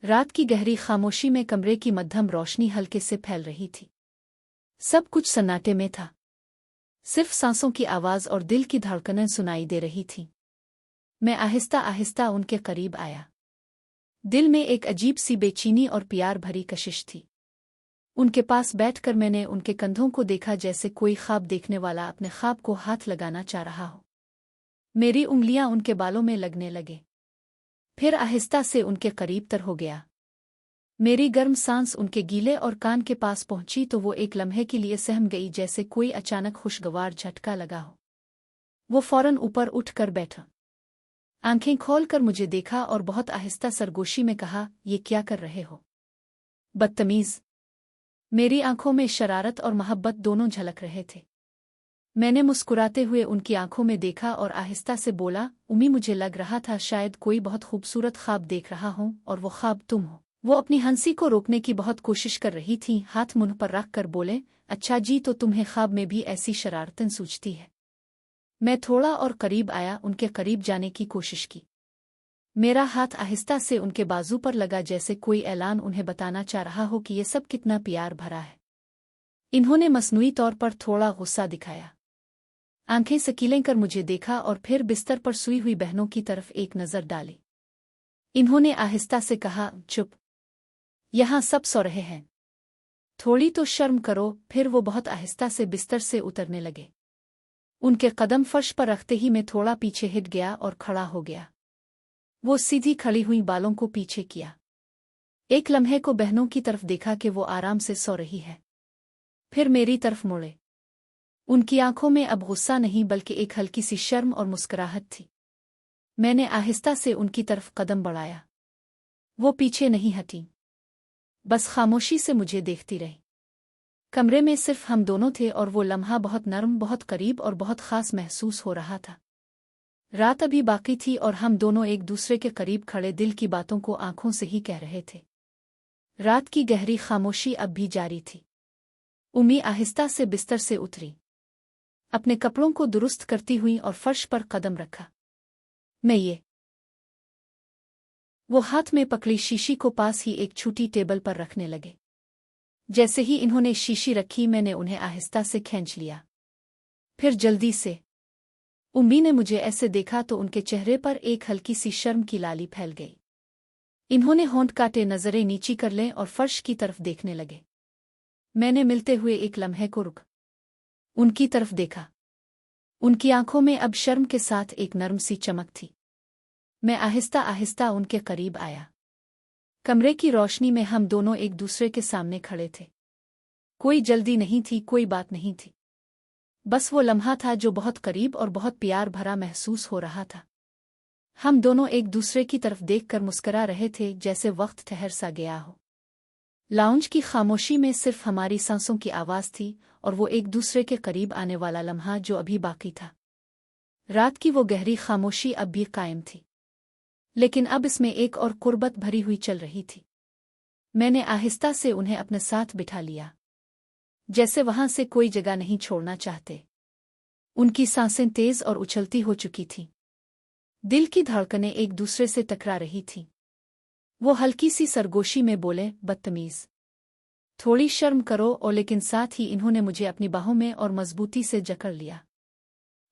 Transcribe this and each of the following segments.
रात की गहरी खामोशी में कमरे की मध्यम रोशनी हल्के से फैल रही थी। सब कुछ सन्नाटे में था। सिर्फ सांसों की आवाज और दिल की धड़कनें सुनाई दे रही थीं। मैं आहिस्ता आहिस्ता उनके करीब आया। दिल में एक अजीब सी बेचैनी और प्यार भरी कशिश थी। उनके पास बैठकर मैंने उनके कंधों को देखा, जैसे कोई ख्वाब देखने वाला अपने ख्वाब को हाथ लगाना चाह रहा हो। मेरी उंगलियां उनके बालों में लगने लगे। फिर आहिस्ता से उनके करीब तर हो गया। मेरी गर्म सांस उनके गीले और कान के पास पहुंची तो वो एक लम्हे के लिए सहम गई, जैसे कोई अचानक खुशगवार झटका लगा हो। वो फौरन ऊपर उठकर बैठा, आंखें खोलकर मुझे देखा और बहुत आहिस्ता सरगोशी में कहा, ये क्या कर रहे हो, बदतमीज। मेरी आंखों में शरारत और मोहब्बत दोनों झलक रहे थे। मैंने मुस्कुराते हुए उनकी आंखों में देखा और आहिस्ता से बोला, उम्मी, मुझे लग रहा था शायद कोई बहुत खूबसूरत ख्वाब देख रहा हूं और वो ख्वाब तुम हो। वो अपनी हंसी को रोकने की बहुत कोशिश कर रही थी। हाथ मुंह पर रख कर बोले, अच्छा जी, तो तुम्हें ख्वाब में भी ऐसी शरारतें सूझती है। मैं थोड़ा और करीब आया, उनके करीब जाने की कोशिश की। मेरा हाथ आहिस्ता से उनके बाजू पर लगा, जैसे कोई ऐलान उन्हें बताना चाह रहा हो कि ये सब कितना प्यार भरा है। इन्होंने मसनूई तौर पर थोड़ा गुस्सा दिखाया, आंखें सकीलें कर मुझे देखा और फिर बिस्तर पर सूई हुई बहनों की तरफ एक नज़र डाली। इन्होंने आहिस्ता से कहा, चुप, यहां सब सो रहे हैं, थोड़ी तो शर्म करो। फिर वो बहुत आहिस्ता से बिस्तर से उतरने लगे। उनके कदम फर्श पर रखते ही मैं थोड़ा पीछे हिट गया और खड़ा हो गया। वो सीधी खड़ी हुई बालों को पीछे किया। एक लम्हे को बहनों की तरफ देखा कि वो आराम से सो रही है। फिर मेरी तरफ मुड़े। उनकी आंखों में अब गुस्सा नहीं बल्कि एक हल्की सी शर्म और मुस्कुराहट थी। मैंने आहिस्ता से उनकी तरफ कदम बढ़ाया। वो पीछे नहीं हटी, बस खामोशी से मुझे देखती रही। कमरे में सिर्फ हम दोनों थे और वो लम्हा बहुत नरम, बहुत करीब और बहुत खास महसूस हो रहा था। रात अभी बाकी थी और हम दोनों एक दूसरे के करीब खड़े दिल की बातों को आंखों से ही कह रहे थे। रात की गहरी खामोशी अब भी जारी थी। उम्मी आहिस्ता से बिस्तर से उतरी, अपने कपड़ों को दुरुस्त करती हुई और फर्श पर कदम रखा। वो हाथ में पकड़ी शीशी को पास ही एक छोटी टेबल पर रखने लगे। जैसे ही इन्होंने शीशी रखी, मैंने उन्हें आहिस्ता से खींच लिया। फिर जल्दी से उम्मी ने मुझे ऐसे देखा तो उनके चेहरे पर एक हल्की सी शर्म की लाली फैल गई। इन्होंने होंठ काटे नजरें नीची कर लें और फर्श की तरफ देखने लगे। मैंने मिलते हुए एक लम्हे को रुक उनकी तरफ देखा। उनकी आंखों में अब शर्म के साथ एक नर्म सी चमक थी। मैं आहिस्ता आहिस्ता उनके करीब आया। कमरे की रोशनी में हम दोनों एक दूसरे के सामने खड़े थे। कोई जल्दी नहीं थी, कोई बात नहीं थी। बस वो लम्हा था जो बहुत करीब और बहुत प्यार भरा महसूस हो रहा था। हम दोनों एक दूसरे की तरफ देखकर मुस्कुरा रहे थे, जैसे वक्त ठहर सा गया हो। लाउंज की खामोशी में सिर्फ हमारी सांसों की आवाज थी और वो एक दूसरे के करीब आने वाला लम्हा जो अभी बाकी था। रात की वो गहरी खामोशी अब भी कायम थी, लेकिन अब इसमें एक और कुर्बत भरी हुई चल रही थी। मैंने आहिस्ता से उन्हें अपने साथ बिठा लिया, जैसे वहां से कोई जगह नहीं छोड़ना चाहते। उनकी सांसें तेज और उछलती हो चुकी थीं। दिल की धड़कनें एक दूसरे से टकरा रही थीं। वो हल्की सी सरगोशी में बोले, बदतमीज, थोड़ी शर्म करो। और लेकिन साथ ही इन्होंने मुझे अपनी बाहों में और मजबूती से जकड़ लिया।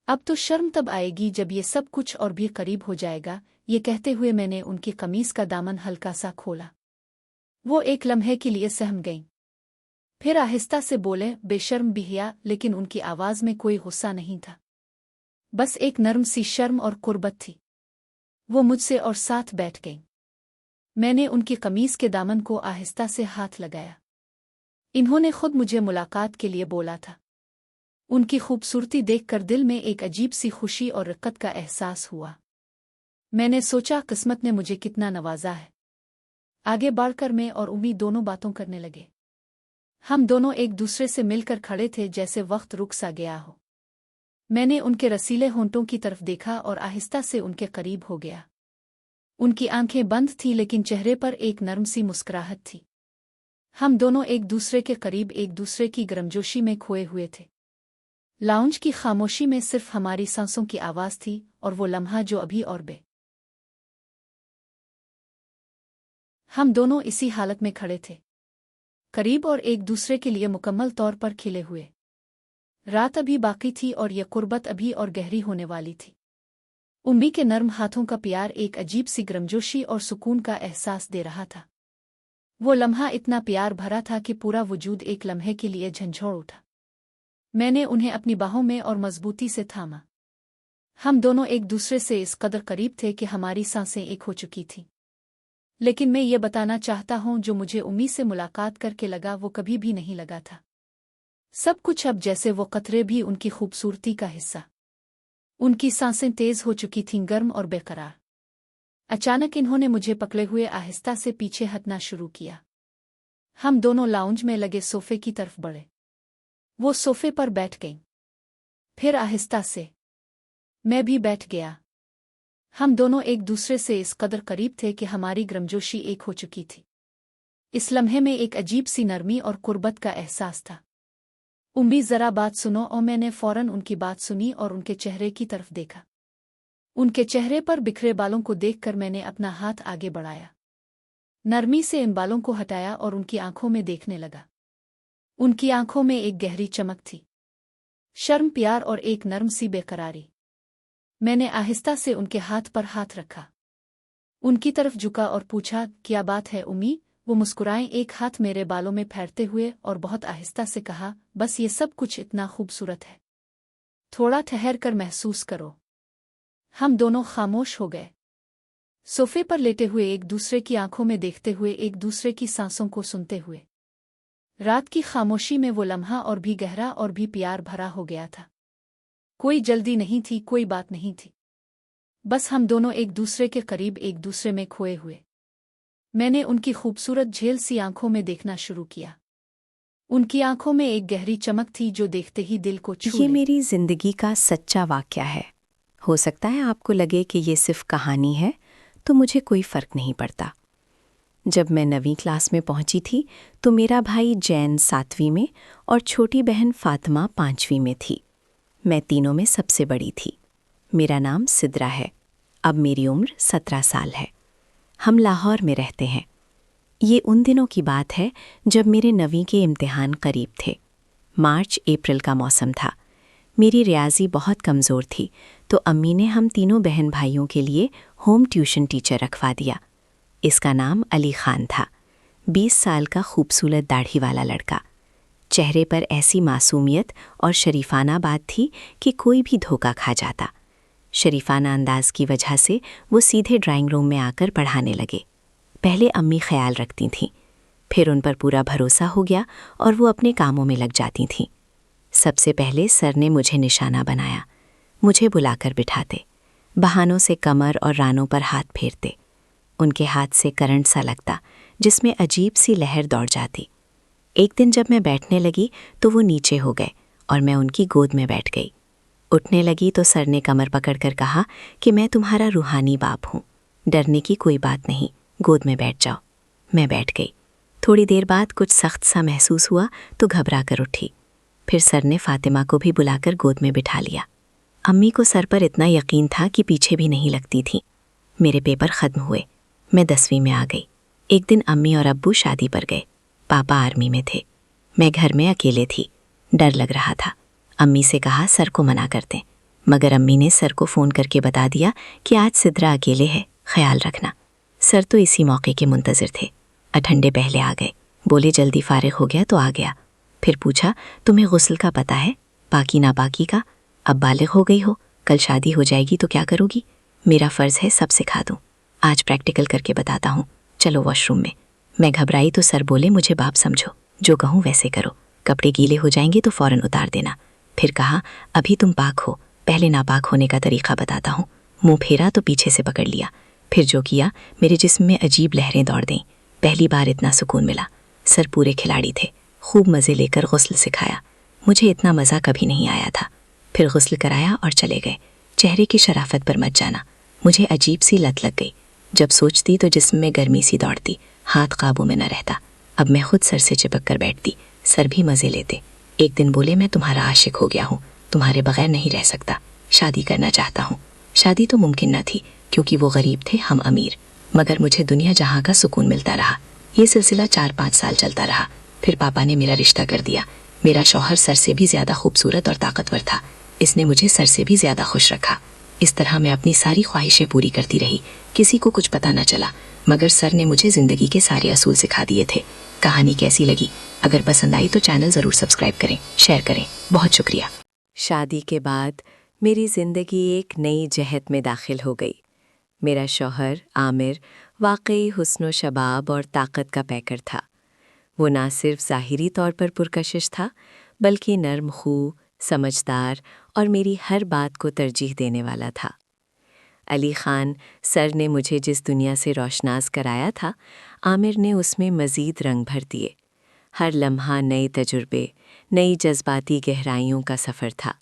अब तो शर्म तब आएगी जब ये सब कुछ और भी करीब हो जाएगा। ये कहते हुए मैंने उनकी कमीज का दामन हल्का सा खोला। वो एक लम्हे के लिए सहम गईं, फिर आहिस्ता से बोले, बेशर्म बिहिया। लेकिन उनकी आवाज में कोई गुस्सा नहीं था, बस एक नर्म सी शर्म और कुर्बत थी। वो मुझसे और साथ बैठ गईं। मैंने उनकी कमीज के दामन को आहिस्ता से हाथ लगाया। इन्होंने खुद मुझे मुलाकात के लिए बोला था। उनकी खूबसूरती देखकर दिल में एक अजीब सी खुशी और रक़्क़त का एहसास हुआ। मैंने सोचा, किस्मत ने मुझे कितना नवाजा है। आगे बढ़कर मैं और उम्मी दोनों बातों करने लगे। हम दोनों एक दूसरे से मिलकर खड़े थे, जैसे वक्त रुक सा गया हो। मैंने उनके रसीले होंठों की तरफ देखा और आहिस्ता से उनके करीब हो गया। उनकी आंखें बंद थीं, लेकिन चेहरे पर एक नर्म सी मुस्कुराहट थी। हम दोनों एक दूसरे के करीब एक दूसरे की गर्मजोशी में खोए हुए थे। लाउंज की खामोशी में सिर्फ हमारी सांसों की आवाज थी और वो लम्हा जो अभी और हम दोनों इसी हालत में खड़े थे, करीब और एक दूसरे के लिए मुकम्मल तौर पर खिले हुए। रात अभी बाकी थी और यह कुर्बत अभी और गहरी होने वाली थी। उम्मी के नर्म हाथों का प्यार एक अजीब सी गर्मजोशी और सुकून का एहसास दे रहा था। वो लम्हा इतना प्यार भरा था कि पूरा वजूद एक लम्हे के लिए झंझोड़ उठा। मैंने उन्हें अपनी बाहों में और मजबूती से थामा। हम दोनों एक दूसरे से इस कदर करीब थे कि हमारी सांसें एक हो चुकी थीं। लेकिन मैं ये बताना चाहता हूँ, जो मुझे उम्मी से मुलाकात करके लगा वो कभी भी नहीं लगा था। सब कुछ अब जैसे वो कतरे भी उनकी खूबसूरती का हिस्सा। उनकी सांसें तेज हो चुकी थीं, गर्म और बेकरार। अचानक इन्होंने मुझे पकड़े हुए आहिस्ता से पीछे हटना शुरू किया। हम दोनों लाउंज में लगे सोफे की तरफ बढ़े। वो सोफे पर बैठ गईं। फिर आहिस्ता से मैं भी बैठ गया। हम दोनों एक दूसरे से इस कदर करीब थे कि हमारी गर्मजोशी एक हो चुकी थी। इस लम्हे में एक अजीब सी नरमी और कुर्बत का एहसास था। उम्मी, जरा बात सुनो। और मैंने फौरन उनकी बात सुनी और उनके चेहरे की तरफ देखा। उनके चेहरे पर बिखरे बालों को देखकर मैंने अपना हाथ आगे बढ़ाया, नरमी से इन बालों को हटाया और उनकी आंखों में देखने लगा। उनकी आंखों में एक गहरी चमक थी, शर्म, प्यार और एक नर्म सी बेकरारी। मैंने आहिस्ता से उनके हाथ पर हाथ रखा, उनकी तरफ झुका और पूछा, क्या बात है उम्मी? वो मुस्कुराएं, एक हाथ मेरे बालों में फेरते हुए, और बहुत आहिस्ता से कहा, बस ये सब कुछ इतना खूबसूरत है, थोड़ा ठहर कर महसूस करो। हम दोनों खामोश हो गए, सोफे पर लेटे हुए, एक दूसरे की आंखों में देखते हुए, एक दूसरे की सांसों को सुनते हुए। रात की खामोशी में वो लम्हा और भी गहरा और भी प्यार भरा हो गया था। कोई जल्दी नहीं थी, कोई बात नहीं थी, बस हम दोनों एक दूसरे के करीब, एक दूसरे में खोए हुए। मैंने उनकी खूबसूरत झेल सी आंखों में देखना शुरू किया। उनकी आंखों में एक गहरी चमक थी जो देखते ही दिल को छू ले। ये मेरी जिंदगी का सच्चा वाकया है। हो सकता है आपको लगे कि ये सिर्फ कहानी है, तो मुझे कोई फ़र्क नहीं पड़ता। जब मैं 9वीं क्लास में पहुंची थी तो मेरा भाई जैन 7वीं में और छोटी बहन फातिमा 5वीं में थी। मैं तीनों में सबसे बड़ी थी। मेरा नाम सिद्रा है। अब मेरी उम्र 17 साल है। हम लाहौर में रहते हैं। ये उन दिनों की बात है जब मेरे 9वीं के इम्तिहान करीब थे। मार्च अप्रैल का मौसम था। मेरी रियाजी बहुत कमज़ोर थी, तो अम्मी ने हम तीनों बहन भाइयों के लिए होम ट्यूशन टीचर रखवा दिया। इसका नाम अली खान था। 20 साल का खूबसूरत दाढ़ी वाला लड़का। चेहरे पर ऐसी मासूमियत और शरीफाना बात थी कि कोई भी धोखा खा जाता। शरीफाना अंदाज की वजह से वो सीधे ड्राइंग रूम में आकर पढ़ाने लगे। पहले अम्मी ख्याल रखती थीं, फिर उन पर पूरा भरोसा हो गया और वो अपने कामों में लग जाती थीं। सबसे पहले सर ने मुझे निशाना बनाया। मुझे बुलाकर बिठाते, बहानों से कमर और रानों पर हाथ फेरते। उनके हाथ से करंट सा लगता, जिसमें अजीब सी लहर दौड़ जाती। एक दिन जब मैं बैठने लगी तो वो नीचे हो गए और मैं उनकी गोद में बैठ गई। उठने लगी तो सर ने कमर पकड़कर कहा कि मैं तुम्हारा रूहानी बाप हूँ, डरने की कोई बात नहीं, गोद में बैठ जाओ। मैं बैठ गई। थोड़ी देर बाद कुछ सख्त सा महसूस हुआ तो घबरा कर उठी। फिर सर ने फातिमा को भी बुलाकर गोद में बिठा लिया। अम्मी को सर पर इतना यकीन था कि पीछे भी नहीं लगती थी। मेरे पेपर ख़त्म हुए, मैं 10वीं में आ गई। एक दिन अम्मी और अब्बू शादी पर गए। पापा आर्मी में थे। मैं घर में अकेले थी। डर लग रहा था। अम्मी से कहा सर को मना कर दें, मगर अम्मी ने सर को फ़ोन करके बता दिया कि आज सिद्रा अकेले है, ख्याल रखना। सर तो इसी मौके के मुंतज़िर थे। अठंडे पहले आ गए। बोले जल्दी फारिग हो गया तो आ गया। फिर पूछा, तुम्हें गुस्ल का पता है, पाकी नापाकी का? अब बालिग हो गई हो, कल शादी हो जाएगी तो क्या करोगी? मेरा फ़र्ज़ है सब सिखा दूँ। आज प्रैक्टिकल करके बताता हूँ, चलो वॉशरूम में। मैं घबराई तो सर बोले मुझे बाप समझो, जो कहूँ वैसे करो, कपड़े गीले हो जाएंगे तो फ़ौरन उतार देना। फिर कहा, अभी तुम पाक हो, पहले नापाक होने का तरीक़ा बताता हूँ। मुँह फेरा तो पीछे से पकड़ लिया। फिर जो किया, मेरे जिस्म में अजीब लहरें दौड़ गईं। पहली बार इतना सुकून मिला। सर पूरे खिलाड़ी थे, खूब मज़े लेकर गुस्ल सिखाया। मुझे इतना मज़ा कभी नहीं आया था। फिर गुस्ल कराया और चले गए। चेहरे की शराफत पर मत जाना, मुझे अजीब सी लत लग गई। जब सोचती तो जिस्म में गर्मी सी दौड़ती, हाथ काबू में न रहता। अब मैं खुद सर से चिपक कर बैठती, सर भी मज़े लेते। एक दिन बोले, मैं तुम्हारा आशिक हो गया हूँ, तुम्हारे बगैर नहीं रह सकता, शादी करना चाहता हूँ। शादी तो मुमकिन न थी क्योंकि वो गरीब थे, हम अमीर। मगर मुझे दुनिया जहाँ का सुकून मिलता रहा। ये सिलसिला 4-5 साल चलता रहा। फिर पापा ने मेरा रिश्ता कर दिया। मेरा शौहर सर से भी ज्यादा खूबसूरत और ताकतवर था। इसने मुझे सर से भी ज्यादा खुश रखा। इस तरह मैं अपनी सारी ख्वाहिशें पूरी करती रही। किसी को कुछ पता न चला, मगर सर ने मुझे जिंदगी के सारे असूल सिखा दिए थे। कहानी कैसी लगी? अगर पसंद आई तो चैनल ज़रूर सब्सक्राइब करें, शेयर करें। बहुत शुक्रिया। शादी के बाद मेरी ज़िंदगी एक नई जहत में दाखिल हो गई। मेरा शौहर आमिर वाकई हुस्न शबाब और ताकत का पैकर था। वो ना सिर्फ ज़ाहिरी तौर पर पुरकशिश था, बल्कि नर्म खू, समझदार और मेरी हर बात को तरजीह देने वाला था। अली ख़ान सर ने मुझे जिस दुनिया से रोशनास कराया था, आमिर ने उसमें मज़ीद रंग भर दिए। हर लम्हा नए तजुर्बे, नई जज्बाती गहराइयों का सफ़र था।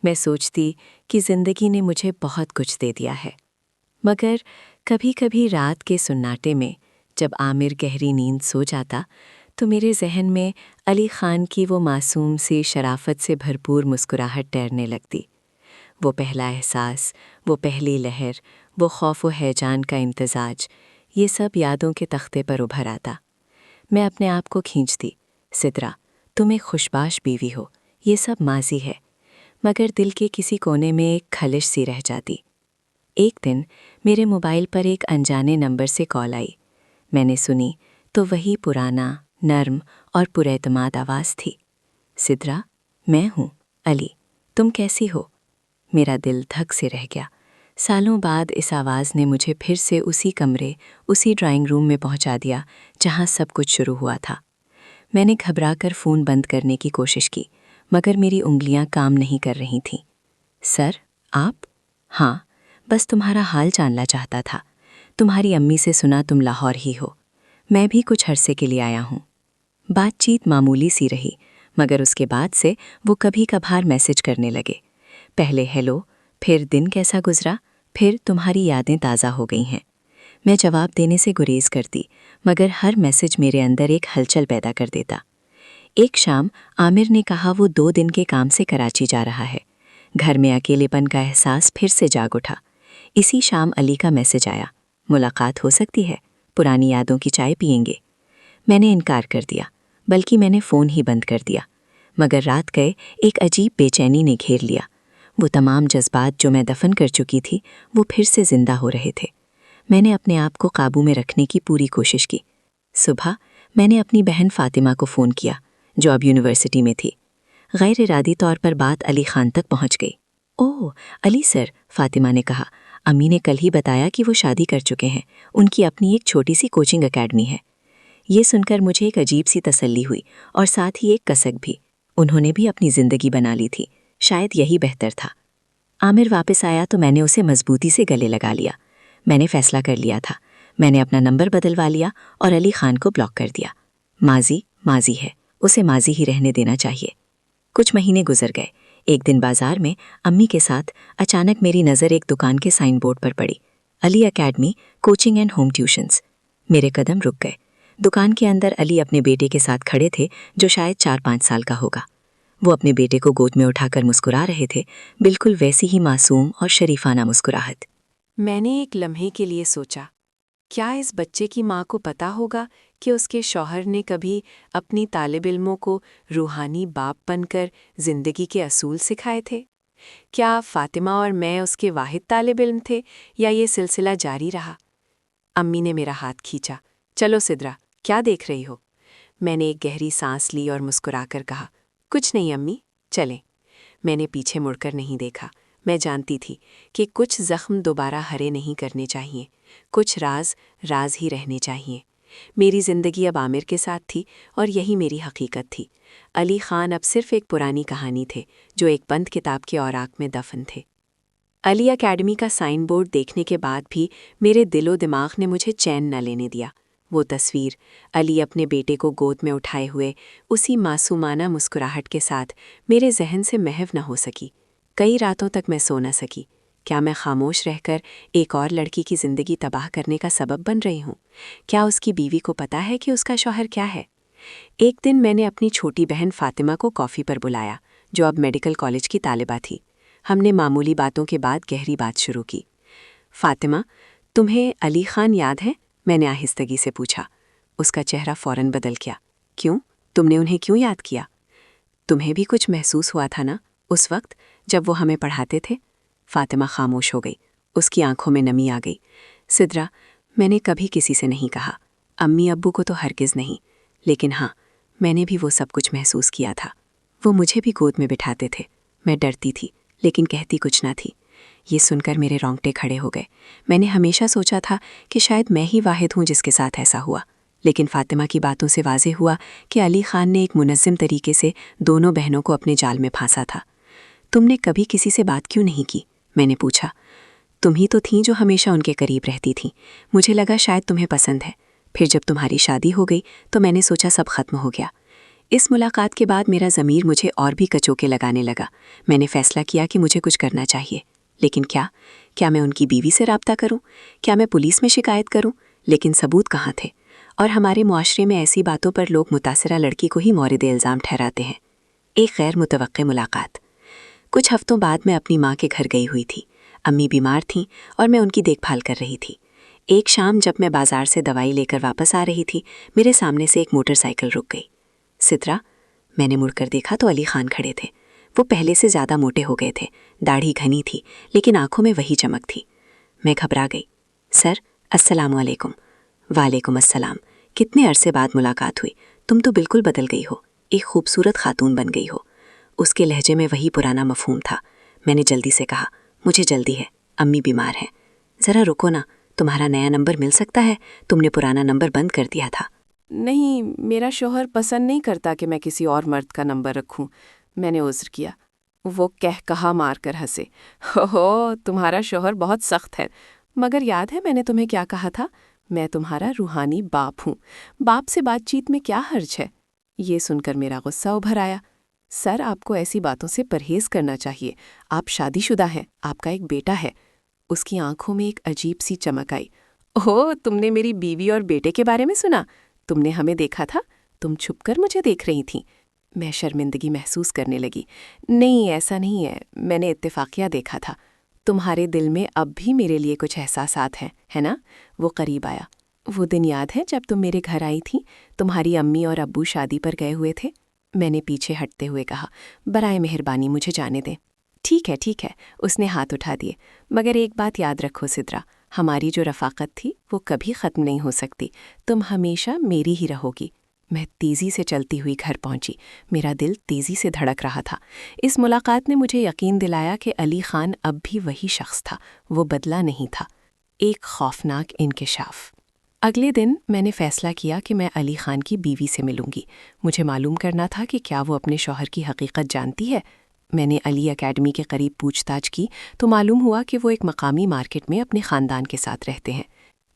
मैं सोचती कि ज़िंदगी ने मुझे बहुत कुछ दे दिया है, मगर कभी कभी रात के सुन्नाटे में जब आमिर गहरी नींद सो जाता तो मेरे जहन में अली ख़ान की वो मासूम सी शराफत से भरपूर मुस्कुराहट तैरने लगती। वो पहला एहसास, वो पहली लहर, वो खौफ व हैजान का इम्तजाज, ये सब यादों के तख्ते पर उभर आता। मैं अपने आप को खींचती, सिद्रा तुम एक खुशबाश बीवी हो, ये सब माजी है। मगर दिल के किसी कोने में एक खलिश सी रह जाती। एक दिन मेरे मोबाइल पर एक अनजाने नंबर से कॉल आई। मैंने सुनी तो वही पुराना, नर्म और पुरएतमाद आवाज़ थी। सिद्रा, मैं हूँ अली, तुम कैसी हो? मेरा दिल धक से रह गया। सालों बाद इस आवाज़ ने मुझे फिर से उसी कमरे, उसी ड्राइंग रूम में पहुंचा दिया जहां सब कुछ शुरू हुआ था। मैंने घबराकर फ़ोन बंद करने की कोशिश की, मगर मेरी उंगलियां काम नहीं कर रही थीं। सर, आप? हाँ, बस तुम्हारा हाल जानना चाहता था। तुम्हारी अम्मी से सुना तुम लाहौर ही हो। मैं भी कुछ अरसे के लिए आया हूँ। बातचीत मामूली सी रही, मगर उसके बाद से वो कभी कभार मैसेज करने लगे। पहले हेलो, फिर दिन कैसा गुजरा, फिर तुम्हारी यादें ताज़ा हो गई हैं। मैं जवाब देने से गुरेज करती, मगर हर मैसेज मेरे अंदर एक हलचल पैदा कर देता। एक शाम आमिर ने कहा वो 2 दिन के काम से कराची जा रहा है। घर में अकेलेपन का एहसास फिर से जाग उठा। इसी शाम अली का मैसेज आया, मुलाकात हो सकती है, पुरानी यादों की चाय पिएंगे। मैंने इनकार कर दिया, बल्कि मैंने फ़ोन ही बंद कर दिया। मगर रात गए एक अजीब बेचैनी ने घेर लिया। वो तमाम जज्बात जो मैं दफन कर चुकी थी, वो फिर से ज़िंदा हो रहे थे। मैंने अपने आप को काबू में रखने की पूरी कोशिश की। सुबह मैंने अपनी बहन फ़ातिमा को फ़ोन किया, जो अब यूनिवर्सिटी में थी। गैर इरादी तौर पर बात अली ख़ान तक पहुंच गई। ओह अली सर, फ़ातिमा ने कहा, अम्मी ने कल ही बताया कि वो शादी कर चुके हैं। उनकी अपनी एक छोटी सी कोचिंग अकेडमी है। ये सुनकर मुझे एक अजीब सी तसल्ली हुई और साथ ही एक कसक भी। उन्होंने भी अपनी ज़िंदगी बना ली थी, शायद यही बेहतर था। आमिर वापस आया तो मैंने उसे मजबूती से गले लगा लिया। मैंने फैसला कर लिया था। मैंने अपना नंबर बदलवा लिया और अली ख़ान को ब्लॉक कर दिया। माजी माजी है, उसे माजी ही रहने देना चाहिए। कुछ महीने गुजर गए। एक दिन बाजार में अम्मी के साथ अचानक मेरी नज़र एक दुकान के साइन बोर्ड पर पड़ी, Ali academy coaching and home tuitions. मेरे कदम रुक गए। दुकान के अंदर अली अपने बेटे के साथ खड़े थे, जो शायद 4-5 साल का होगा। वो अपने बेटे को गोद में उठाकर मुस्कुरा रहे थे, बिल्कुल वैसी ही मासूम और शरीफाना मुस्कुराहट। मैंने एक लम्हे के लिए सोचा, क्या इस बच्चे की माँ को पता होगा कि उसके शौहर ने कभी अपनी तालिब इल्मों को रूहानी बाप बनकर ज़िंदगी के असूल सिखाए थे? क्या फ़ातिमा और मैं उसके वाहिद तालिब इल्म थे, या ये सिलसिला जारी रहा? अम्मी ने मेरा हाथ खींचा। चलो सिद्रा, क्या देख रही हो? मैंने एक गहरी सांस ली और मुस्कुराकर कहा, कुछ नहीं अम्मी, चलें। मैंने पीछे मुड़कर नहीं देखा। मैं जानती थी कि कुछ ज़ख्म दोबारा हरे नहीं करने चाहिए, कुछ राज राज ही रहने चाहिए। मेरी ज़िंदगी अब आमिर के साथ थी और यही मेरी हकीकत थी। अली ख़ान अब सिर्फ एक पुरानी कहानी थे, जो एक बंद किताब के औराक में दफन थे। अली अकेडमी का साइन बोर्ड देखने के बाद भी मेरे दिलो दिमाग ने मुझे चैन न लेने दिया। वो तस्वीर, अली अपने बेटे को गोद में उठाए हुए, उसी मासूमाना मुस्कुराहट के साथ मेरे जहन से महव न हो सकी। कई रातों तक मैं सो न सकी। क्या मैं खामोश रहकर एक और लड़की की ज़िंदगी तबाह करने का सबब बन रही हूँ? क्या उसकी बीवी को पता है कि उसका शौहर क्या है? एक दिन मैंने अपनी छोटी बहन फ़ातिमा को कॉफ़ी पर बुलाया, जो अब मेडिकल कॉलेज की तालिबा थी। हमने मामूली बातों के बाद गहरी बात शुरू की। फ़ातिमा, تمہیں علی خان یاد ہے؟ میں نے آہستگی سے پوچھا۔ اس کا چہرہ فوراً بدل گیا۔ کیوں؟ تم نے انہیں کیوں یاد کیا؟ تمہیں بھی کچھ محسوس ہوا تھا نا اس وقت جب وہ ہمیں پڑھاتے تھے؟ فاطمہ خاموش ہو گئی۔ اس کی آنکھوں میں نمی آ گئی۔ سدرا، میں نے کبھی کسی سے نہیں کہا، امی ابو کو تو ہرگز نہیں، لیکن ہاں، میں نے بھی وہ سب کچھ محسوس کیا تھا۔ وہ مجھے بھی گود میں بٹھاتے تھے، میں ڈرتی تھی لیکن کہتی کچھ نہ تھی۔ یہ سن کر میرے رونگٹے کھڑے ہو گئے۔ میں نے ہمیشہ سوچا تھا کہ شاید میں ہی واحد ہوں جس کے ساتھ ایسا ہوا، لیکن فاطمہ کی باتوں سے واضح ہوا کہ علی خان نے ایک منظم طریقے سے دونوں بہنوں کو اپنے جال میں پھانسا تھا۔ تم نے کبھی کسی سے بات کیوں نہیں کی؟ میں نے پوچھا۔ تم ہی تو تھیں جو ہمیشہ ان کے قریب رہتی تھیں۔ مجھے لگا شاید تمہیں پسند ہے۔ پھر جب تمہاری شادی ہو گئی تو میں نے سوچا سب ختم ہو گیا۔ اس ملاقات کے بعد میرا ضمیر مجھے اور بھی کچوکے لگانے لگا۔ میں نے فیصلہ کیا کہ مجھے کچھ کرنا چاہیے، لیکن کیا میں ان کی بیوی سے رابطہ کروں؟ کیا میں پولیس میں شکایت کروں؟ لیکن ثبوت کہاں تھے؟ اور ہمارے معاشرے میں ایسی باتوں پر لوگ متاثرہ لڑکی کو ہی مورد الزام ٹھہراتے ہیں۔ ایک غیر متوقع ملاقات۔ کچھ ہفتوں بعد میں اپنی ماں کے گھر گئی ہوئی تھی۔ امی بیمار تھیں اور میں ان کی دیکھ بھال کر رہی تھی۔ ایک شام جب میں بازار سے دوائی لے کر واپس آ رہی تھی، میرے سامنے سے ایک موٹر سائیکل رک گئی۔ سترا، میں نے مڑ کر دیکھا تو علی خان کھڑے تھے۔ وہ پہلے سے زیادہ موٹے ہو گئے تھے، داڑھی گھنی تھی لیکن آنکھوں میں وہی چمک تھی۔ میں گھبرا گئی۔ سر، السلام علیکم۔ وعلیکم السلام۔ کتنے عرصے بعد ملاقات ہوئی۔ تم تو بالکل بدل گئی ہو، ایک خوبصورت خاتون بن گئی ہو۔ اس کے لہجے میں وہی پرانا مفہوم تھا۔ میں نے جلدی سے کہا، مجھے جلدی ہے، امی بیمار ہیں۔ ذرا رکو نا، تمہارا نیا نمبر مل سکتا ہے؟ تم نے پرانا نمبر بند کر دیا تھا۔ نہیں، میرا شوہر پسند نہیں کرتا کہ میں کسی اور مرد کا نمبر رکھوں، میں نے عذر کیا۔ وہ کہا مار کر ہنسے۔ ہو، تمہارا شوہر بہت سخت ہے، مگر یاد ہے میں نے تمہیں کیا کہا تھا؟ میں تمہارا روحانی باپ ہوں، باپ سے بات چیت میں کیا حرج ہے؟ یہ سن کر میرا غصہ ابھر آیا۔ سر، آپ کو ایسی باتوں سے پرہیز کرنا چاہیے۔ آپ شادی شدہ ہیں، آپ کا ایک بیٹا ہے۔ اس کی آنکھوں میں ایک عجیب سی چمک آئی۔ اوہ، تم نے میری بیوی اور بیٹے کے بارے میں سنا؟ تم نے ہمیں دیکھا تھا؟ تم چھپ کر مجھے دیکھ رہی تھیں۔ میں شرمندگی محسوس کرنے لگی۔ نہیں، ایسا نہیں ہے، میں نے اتفاقیہ دیکھا تھا۔ تمہارے دل میں اب بھی میرے لیے کچھ احساسات ہیں، ہے نا؟ وہ قریب آیا۔ وہ دن یاد ہے جب تم میرے گھر آئی تھی، تمہاری امی اور ابو شادی پر گئے ہوئے تھے؟ میں نے پیچھے ہٹتے ہوئے کہا، برائے مہربانی مجھے جانے دیں۔ ٹھیک ہے، اس نے ہاتھ اٹھا دیے۔ مگر ایک بات یاد رکھو سدرا، ہماری جو رفاقت تھی وہ کبھی ختم نہیں ہو سکتی۔ تم ہمیشہ میری ہی رہو گی۔ میں تیزی سے چلتی ہوئی گھر پہنچی۔ میرا دل تیزی سے دھڑک رہا تھا۔ اس ملاقات نے مجھے یقین دلایا کہ علی خان اب بھی وہی شخص تھا، وہ بدلا نہیں تھا۔ ایک خوفناک انکشاف۔ اگلے دن میں نے فیصلہ کیا کہ میں علی خان کی بیوی سے ملوں گی۔ مجھے معلوم کرنا تھا کہ کیا وہ اپنے شوہر کی حقیقت جانتی ہے۔ میں نے علی اکیڈمی کے قریب پوچھ تاچھ کی تو معلوم ہوا کہ وہ ایک مقامی مارکیٹ میں اپنے خاندان کے ساتھ رہتے ہیں۔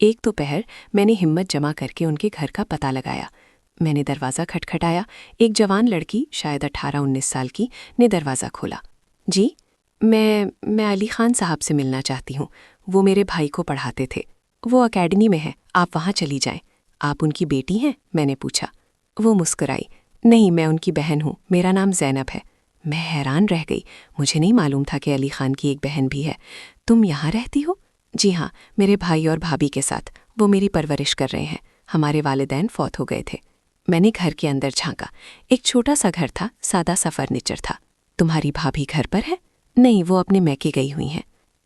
ایک دوپہر میں نے ہمت جمع کر کے ان کے گھر کا پتہ لگایا۔ میں نے دروازہ کھٹکھٹایا۔ ایک جوان لڑکی، شاید 18-19 سال کی، نے دروازہ کھولا۔ جی، میں علی خان صاحب سے ملنا چاہتی ہوں، وہ میرے بھائی کو پڑھاتے تھے۔ وہ اکیڈمی میں ہے، آپ وہاں چلی جائیں۔ آپ ان کی بیٹی ہیں؟ میں نے پوچھا۔ وہ مسکرائی۔ نہیں، میں ان کی بہن ہوں، میرا نام زینب ہے۔ میں حیران رہ گئی، مجھے نہیں معلوم تھا کہ علی خان کی ایک بہن بھی ہے۔ تم یہاں رہتی ہو؟ جی ہاں، میرے بھائی اور بھابھی کے ساتھ، وہ میری پرورش کر رہے ہیں۔ ہمارے والدین فوت ہو گئے تھے۔ میں نے گھر کے اندر جھانکا۔ ایک چھوٹا سا گھر تھا، سادہ سا فرنیچر تھا۔ تمہاری بھابھی گھر پر ہے؟ نہیں، وہ اپنے میکے گئی ہوئی ہیں۔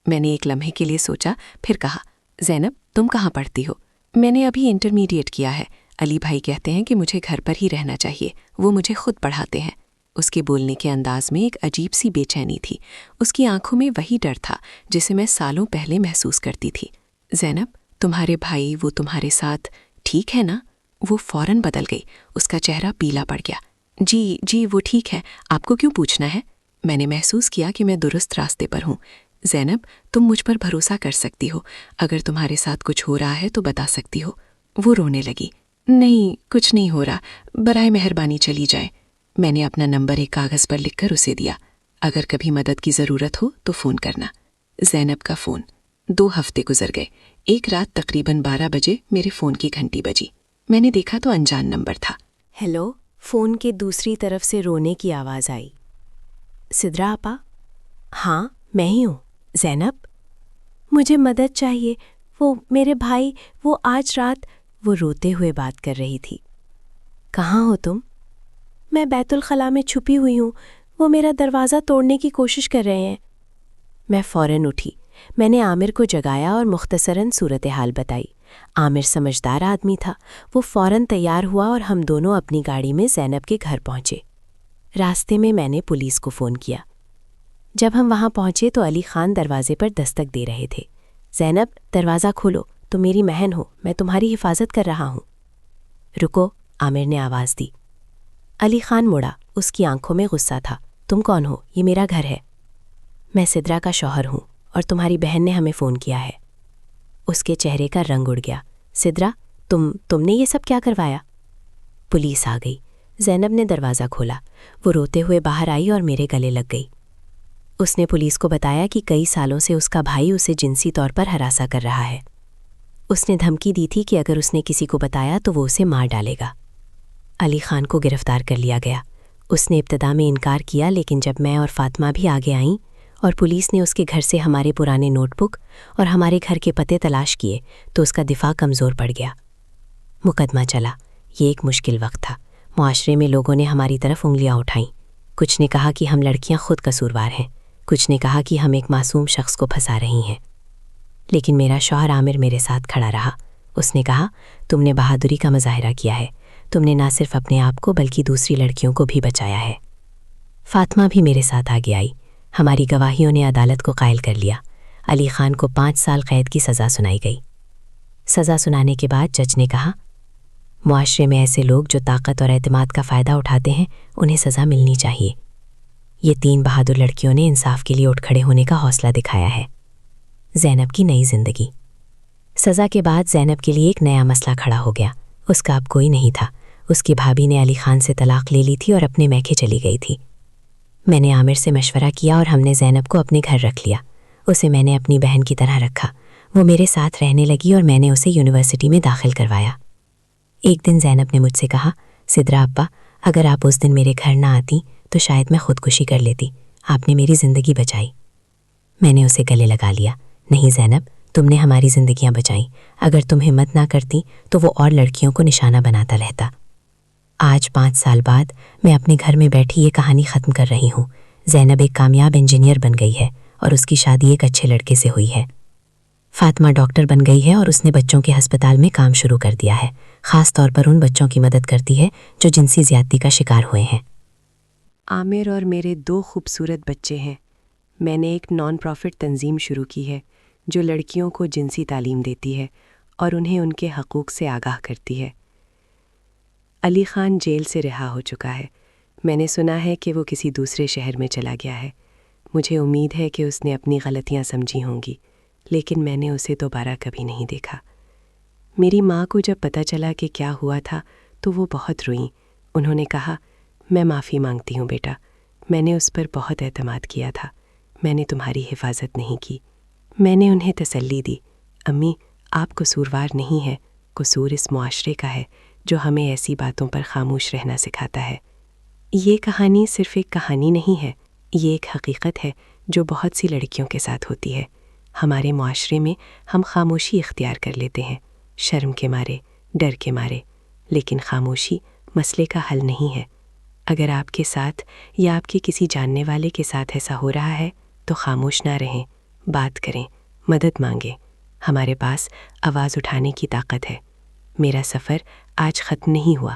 میں نے ایک لمحے کے لیے سوچا، پھر کہا، زینب تم کہاں پڑھتی ہو؟ میں نے ابھی انٹرمیڈیٹ کیا ہے۔ علی بھائی کہتے ہیں کہ مجھے گھر پر ہی رہنا چاہیے، وہ مجھے خود پڑھاتے ہیں۔ اس کے بولنے کے انداز میں ایک عجیب سی بے چینی تھی۔ اس کی آنکھوں میں وہی ڈر تھا جسے میں سالوں پہلے محسوس کرتی تھی۔ زینب، تمہارے بھائی وہ تمہارے ساتھ ٹھیک ہے نا؟ وہ فوراً بدل گئی، اس کا چہرہ پیلا پڑ گیا۔ جی وہ ٹھیک ہے، آپ کو کیوں پوچھنا ہے؟ میں نے محسوس کیا کہ میں درست راستے پر ہوں۔ زینب، تم مجھ پر بھروسہ کر سکتی ہو، اگر تمہارے ساتھ کچھ ہو رہا ہے تو بتا سکتی ہو۔ وہ رونے لگی۔ نہیں، کچھ نہیں ہو رہا، برائے مہربانی چلی جائے۔ میں نے اپنا نمبر ایک کاغذ پر لکھ کر اسے دیا۔ اگر کبھی مدد کی ضرورت ہو تو فون کرنا۔ زینب کا فون۔ 2 ہفتے گزر گئے۔ ایک رات تقریباً 12 بجے میرے فون کی گھنٹی بجی۔ میں نے دیکھا تو انجان نمبر تھا۔ ہیلو، فون کے دوسری طرف سے رونے کی آواز آئی۔ سدرا آپا؟ ہاں، میں ہی ہوں۔ زینب؟ مجھے مدد چاہیے، وہ میرے بھائی، وہ آج رات، وہ روتے ہوئے بات کر رہی تھی۔ کہاں ہو تم؟ میں بیت الخلاء میں چھپی ہوئی ہوں، وہ میرا دروازہ توڑنے کی کوشش کر رہے ہیں۔ میں فوراً اٹھی، میں نے عامر کو جگایا اور مختصراً صورتحال بتائی۔ عامر سمجھدار آدمی تھا، وہ فوراً تیار ہوا اور ہم دونوں اپنی گاڑی میں زینب کے گھر پہنچے۔ راستے میں نے پولیس کو فون کیا۔ جب ہم وہاں پہنچے تو علی خان دروازے پر دستک دے رہے تھے۔ زینب، دروازہ کھولو، تم میری بہن ہو، میں تمہاری حفاظت کر رہا ہوں۔ رکو، عامر نے آواز دی۔ علی خان مڑا، اس کی آنکھوں میں غصہ تھا۔ تم کون ہو؟ یہ میرا گھر ہے۔ میں سدرا کا شوہر ہوں اور تمہاری بہن نے ہمیں فون کیا ہے۔ اس کے چہرے کا رنگ اڑ گیا۔ سدرا، تم نے یہ سب کیا کروایا؟ پولیس آ گئی۔ زینب نے دروازہ کھولا، وہ روتے ہوئے باہر آئی اور میرے گلے لگ گئی۔ اس نے پولیس کو بتایا کہ کئی سالوں سے اس کا بھائی اسے جنسی طور پر ہراساں کر رہا ہے۔ اس نے دھمکی دی تھی کہ اگر اس نے کسی کو بتایا تو وہ اسے مار ڈالے گا۔ علی خان کو گرفتار کر لیا گیا۔ اس نے ابتدا میں انکار کیا، لیکن جب میں اور فاطمہ بھی آگے آئیں اور پولیس نے اس کے گھر سے ہمارے پرانے نوٹ بک اور ہمارے گھر کے پتے تلاش کیے تو اس کا دفاع کمزور پڑ گیا۔ مقدمہ چلا۔ یہ ایک مشکل وقت تھا۔ معاشرے میں لوگوں نے ہماری طرف انگلیاں اٹھائیں۔ کچھ نے کہا کہ ہم لڑکیاں خود قصوروار ہیں، کچھ نے کہا کہ ہم ایک معصوم شخص کو پھنسا رہی ہیں۔ لیکن میرا شوہر عامر میرے ساتھ کھڑا رہا۔ اس نے کہا، تم نے بہادری کا مظاہرہ کیا ہے، تم نے نہ صرف اپنے آپ کو بلکہ دوسری لڑکیوں کو بھی بچایا ہے۔ فاطمہ بھی میرے ساتھ آگے آئی۔ ہماری گواہیوں نے عدالت کو قائل کر لیا۔ علی خان کو 5 سال قید کی سزا سنائی گئی۔ سزا سنانے کے بعد جج نے کہا، معاشرے میں ایسے لوگ جو طاقت اور اعتماد کا فائدہ اٹھاتے ہیں انہیں سزا ملنی چاہیے۔ یہ 3 بہادر لڑکیوں نے انصاف کے لیے اٹھ کھڑے ہونے کا حوصلہ دکھایا ہے۔ زینب کی نئی زندگی۔ سزا کے بعد زینب کے لیے ایک نیا مسئلہ کھڑا ہو گیا۔ اس کا اب کوئی نہیں تھا۔ اس کی بھابھی نے علی خان سے طلاق لے لی تھی اور اپنے میکے چلی گئی تھی۔ میں نے عامر سے مشورہ کیا اور ہم نے زینب کو اپنے گھر رکھ لیا۔ اسے میں نے اپنی بہن کی طرح رکھا۔ وہ میرے ساتھ رہنے لگی اور میں نے اسے یونیورسٹی میں داخل کروایا۔ ایک دن زینب نے مجھ سے کہا، سدرا ابا، اگر آپ اس دن میرے گھر نہ آتی تو شاید میں خودکشی کر لیتی۔ آپ نے میری زندگی بچائی۔ میں نے اسے گلے لگا لیا۔ نہیں زینب، تم نے ہماری زندگیاں بچائیں۔ اگر تم ہمت نہ کرتی تو وہ اور لڑکیوں کو نشانہ بناتا رہتا۔ آج 5 سال بعد میں اپنے گھر میں بیٹھی یہ کہانی ختم کر رہی ہوں۔ زینب ایک کامیاب انجینئر بن گئی ہے اور اس کی شادی ایک اچھے لڑکے سے ہوئی ہے۔ فاطمہ ڈاکٹر بن گئی ہے اور اس نے بچوں کے ہسپتال میں کام شروع کر دیا ہے۔ خاص طور پر ان بچوں کی مدد کرتی ہے جو جنسی زیادتی کا شکار ہوئے ہیں۔ عامر اور میرے 2 خوبصورت بچے ہیں۔ میں نے ایک نان پروفٹ تنظیم شروع کی ہے جو لڑکیوں کو جنسی تعلیم دیتی ہے اور انہیں ان کے حقوق سے آگاہ کرتی ہے۔ علی خان جیل سے رہا ہو چکا ہے۔ میں نے سنا ہے کہ وہ کسی دوسرے شہر میں چلا گیا ہے۔ مجھے امید ہے کہ اس نے اپنی غلطیاں سمجھی ہوں گی، لیکن میں نے اسے دوبارہ کبھی نہیں دیکھا۔ میری ماں کو جب پتہ چلا کہ کیا ہوا تھا تو وہ بہت روئیں۔ انہوں نے کہا، میں معافی مانگتی ہوں بیٹا، میں نے اس پر بہت اعتماد کیا تھا، میں نے تمہاری حفاظت نہیں کی۔ میں نے انہیں تسلی دی، امی آپ قصوروار نہیں ہیں، قصور اس معاشرے کا ہے جو ہمیں ایسی باتوں پر خاموش رہنا سکھاتا ہے۔ یہ کہانی صرف ایک کہانی نہیں ہے، یہ ایک حقیقت ہے جو بہت سی لڑکیوں کے ساتھ ہوتی ہے۔ ہمارے معاشرے میں ہم خاموشی اختیار کر لیتے ہیں، شرم کے مارے، ڈر کے مارے، لیکن خاموشی مسئلے کا حل نہیں ہے۔ اگر آپ کے ساتھ یا آپ کے کسی جاننے والے کے ساتھ ایسا ہو رہا ہے تو خاموش نہ رہیں، بات کریں، مدد مانگیں۔ ہمارے پاس آواز اٹھانے کی طاقت ہے۔ میرا سفر آج ختم نہیں ہوا،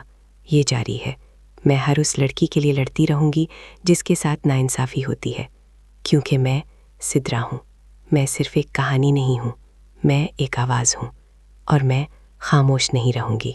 یہ جاری ہے۔ میں ہر اس لڑکی کے لیے لڑتی رہوں گی جس کے ساتھ ناانصافی ہوتی ہے، کیونکہ میں سدرا ہوں۔ میں صرف ایک کہانی نہیں ہوں، میں ایک آواز ہوں، اور میں خاموش نہیں رہوں گی۔